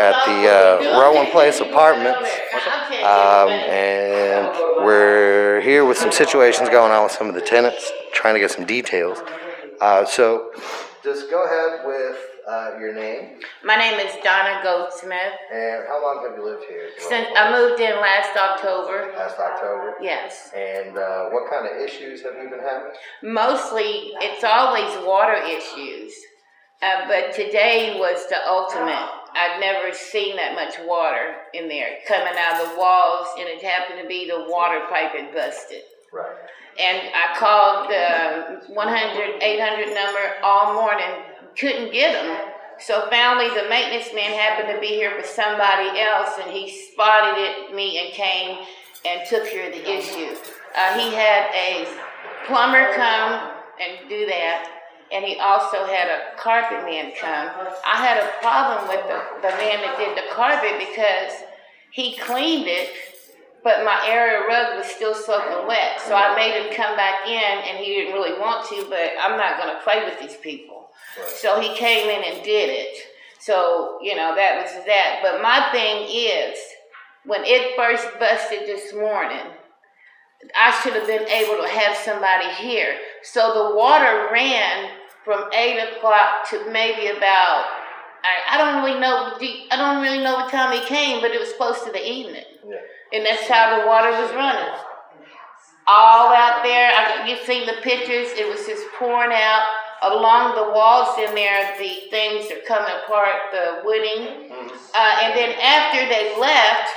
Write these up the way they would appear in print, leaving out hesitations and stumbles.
at the Rowan Apartments, and we're here with some situations going on with some of the tenants, trying to get some details. So just go ahead with your name. My name is Donna Goldsmith. And how long have you lived here? Since I moved in last October. Last October? Yes. And what kind of issues have you been having? Mostly, it's always water issues. But today was the ultimate. I've never seen that much water in there coming out of the walls, and it happened to be the water pipe had busted. Right. And I called the 1-800 number all morning, couldn't get them. So finally, the maintenance man happened to be here with somebody else, and he spotted me and came and took care of the issue. He had a plumber come and do that. And he also had a carpet man come. I had a problem with the man that did the carpet because he cleaned it, but my area rug was still soaking wet. So I made him come back in, and he didn't really want to, but I'm not going to play with these people. Right. So he came in and did it. So, that was that. But my thing is, when it first busted this morning, I should have been able to have somebody here. So the water ran from 8 o'clock to maybe about, I don't really know what time he came, but it was close to the evening. Yeah. And that's how the water was running. All out there, you've seen the pictures, it was just pouring out. Along the walls in there, the things are coming apart, the wooding. And then after they left,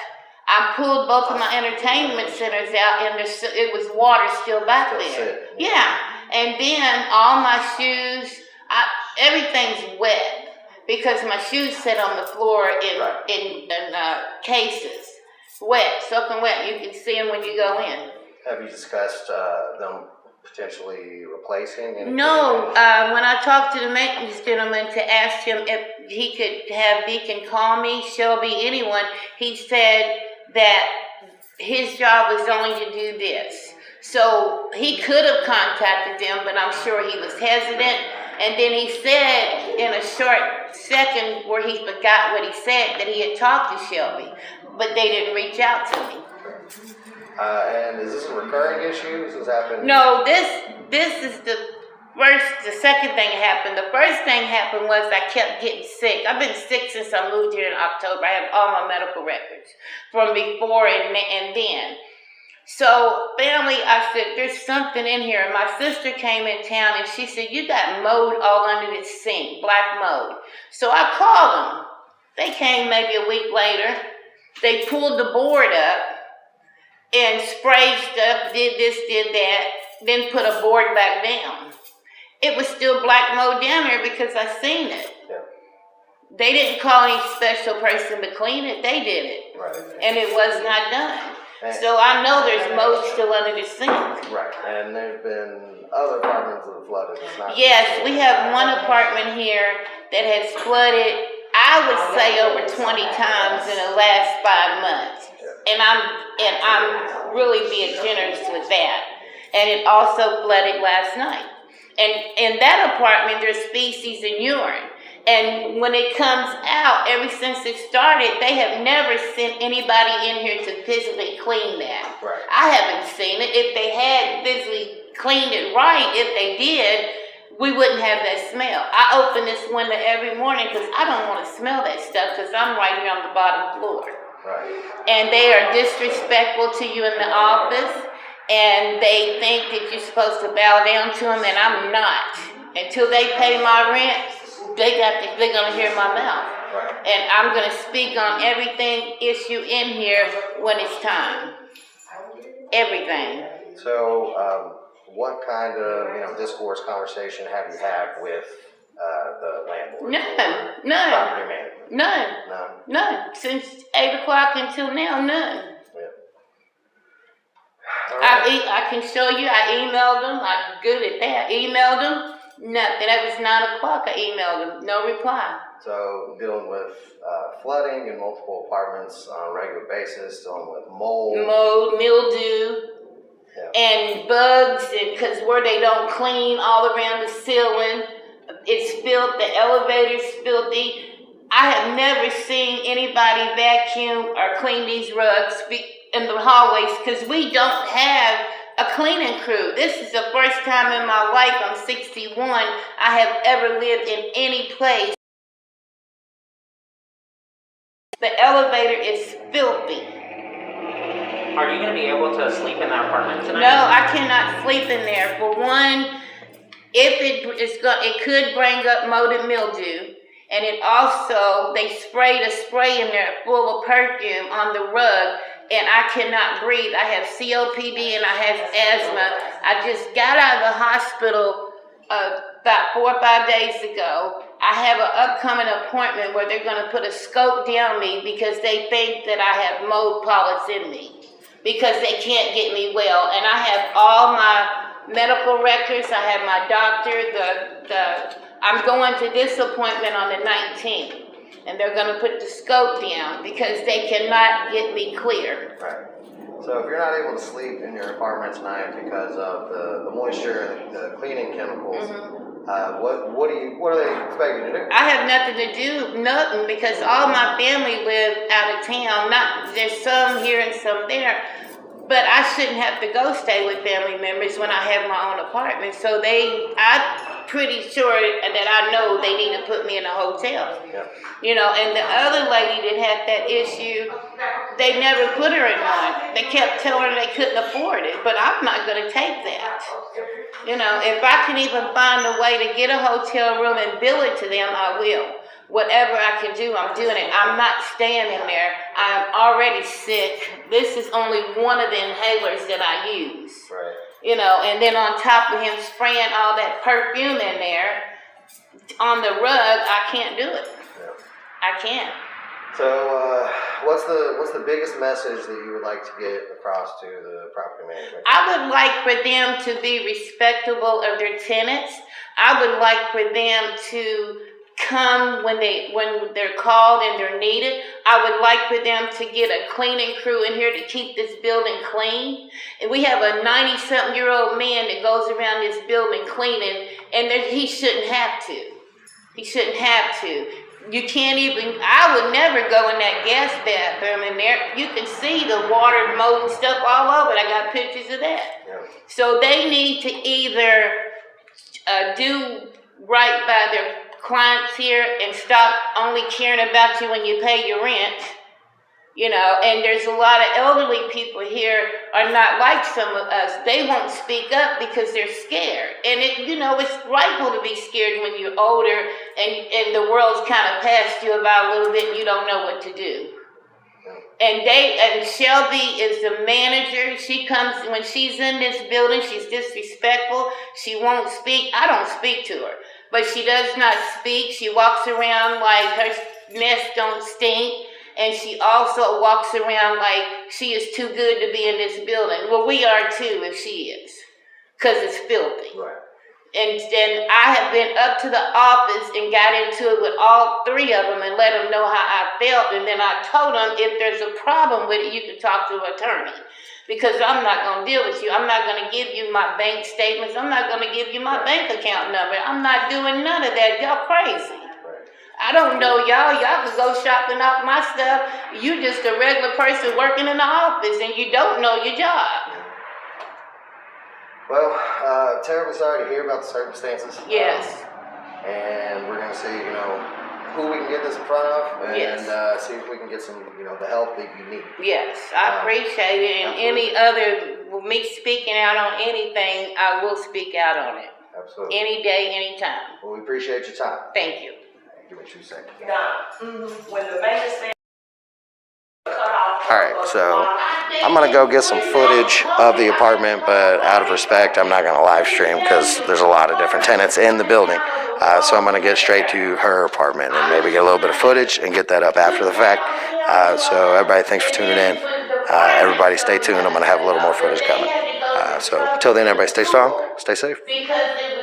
I pulled both of my entertainment centers out, and it was water still back there. Yeah, and then all my shoes, everything's wet because my shoes sit on the floor in cases, wet, soaking wet. You can see them when you go in. Have you discussed them potentially replacing anything? No, when I talked to the maintenance gentleman to ask him if he could have Beacon call me, Shelby, anyone, he said that his job was only to do this. So he could have contacted them, but I'm sure he was hesitant. And then he said in a short second where he forgot what he said that he had talked to Shelby, but they didn't reach out to me. And is this a recurring issue? Has this happened? No, this is the second thing happened. The first thing happened was I kept getting sick. I've been sick since I moved here in October. I have all my medical records from before and then. So finally I said, there's something in here. And my sister came in town and she said, you got mold all under this sink, black mold. So I called them. They came maybe a week later. They pulled the board up and sprayed stuff, did this, did that, then put a board back down. It was still black mold down there because I seen it. Yeah. They didn't call any special person to clean it. They did it. Right. And it was not done. And so I know there's mold still under the sink. Right. And there's been other apartments that have flooded. Yes, we have one apartment here that has flooded, I would say, over 20 times in the last 5 months. Yeah. And I'm really being generous with that. And it also flooded last night. And in that apartment, there's feces and urine. And when it comes out, ever since it started, they have never sent anybody in here to physically clean that. Right. I haven't seen it. If they had physically cleaned it right, if they did, we wouldn't have that smell. I open this window every morning because I don't want to smell that stuff because I'm right here on the bottom floor. Right. And they are disrespectful to you in the office. And they think that you're supposed to bow down to them, and I'm not. Until they pay my rent, they're gonna hear my mouth. Right. And I'm gonna speak on everything issue in here when it's time. Everything. So, what kind of discourse conversation have you had with the landlord? None. Since 8 o'clock until now, none. Right. I can show you, I emailed them, I'm good at that. Emailed them, nothing. That was 9 o'clock, I emailed them, no reply. So dealing with flooding in multiple apartments on a regular basis, dealing with mold, mildew, and bugs, and because where they don't clean all around the ceiling, it's filthy, the elevator's filthy. I have never seen anybody vacuum or clean these rugs in the hallways, because we don't have a cleaning crew. This is the first time in my life, I'm 61, I have ever lived in any place. The elevator is filthy. Are you going to be able to sleep in that apartment tonight? No, I cannot sleep in there. For one, it could bring up mold and mildew, and it also, they sprayed a spray in there full of perfume on the rug, and I cannot breathe. I have COPD and I have asthma. I just got out of the hospital about 4 or 5 days ago. I have an upcoming appointment where they're going to put a scope down me because they think that I have mold polyps in me, because they can't get me well. And I have all my medical records. I have my doctor. I'm going to this appointment on the 19th, and they're going to put the scope down because they cannot get me clear. Right. So if you're not able to sleep in your apartment tonight because of the moisture and the cleaning chemicals, what are they expecting you to do? I have nothing, because all my family live out of town. There's some here and some there, but I shouldn't have to go stay with family members when I have my own apartment. So I'm pretty sure that I know they need to put me in a hotel. Yeah. You know, and the other lady that had that issue, they never put her in one. They kept telling her they couldn't afford it, but I'm not going to take that. You know, if I can even find a way to get a hotel room and bill it to them, I will. Whatever I can do, I'm doing it. I'm not staying in there. I'm already sick. This is only one of the inhalers that I use. Right. You know, and then on top of him spraying all that perfume in there on the rug, I can't do it. Yeah. I can't. So, what's the biggest message that you would like to get across to the property management? I would like for them to be respectable of their tenants. I would like for them to come when they're called and they're needed. I would like for them to get a cleaning crew in here to keep this building clean. And we have a 90-something-year-old man that goes around this building cleaning, and he shouldn't have to. He shouldn't have to. You can't even, I would never go in that gas bathroom in there. You can see the water, mold and stuff all over it. I got pictures of that. Yeah. So they need to either do right by their clients here and stop only caring about you when you pay your rent. You know, and there's a lot of elderly people here are not like some of us. They won't speak up because they're scared. And it's rightful to be scared when you're older and the world's kind of passed you about a little bit and you don't know what to do. And Shelby is the manager. She comes, when she's in this building, she's disrespectful. She won't speak. I don't speak to her, but she does not speak. She walks around like her mess don't stink. And she also walks around like she is too good to be in this building. Well, we are too if she is, because it's filthy. Right. And then I have been up to the office and got into it with all three of them and let them know how I felt. And then I told them if there's a problem with it, you can talk to an attorney. Because I'm not going to deal with you. I'm not going to give you my bank statements. I'm not going to give you my bank account number. I'm not doing none of that. Y'all crazy. I don't know y'all. Y'all can go shopping off my stuff. You just a regular person working in the office and you don't know your job. Well, terribly sorry to hear about the circumstances. Yes. And we're going to see, who we can get this in front of and Yes. See if we can get some, the help that you need. Yes, I appreciate it. And me speaking out on anything, I will speak out on it. Absolutely. Any day, any time. Well, we appreciate your time. Thank you. Give me 2 seconds. When the maintenance man cut off. Alright, so I'm going to go get some footage of the apartment, but out of respect, I'm not going to live stream because there's a lot of different tenants in the building. So I'm going to get straight to her apartment and maybe get a little bit of footage and get that up after the fact. So everybody, thanks for tuning in. Everybody stay tuned. I'm going to have a little more footage coming. So until then, everybody stay strong, stay safe. Because it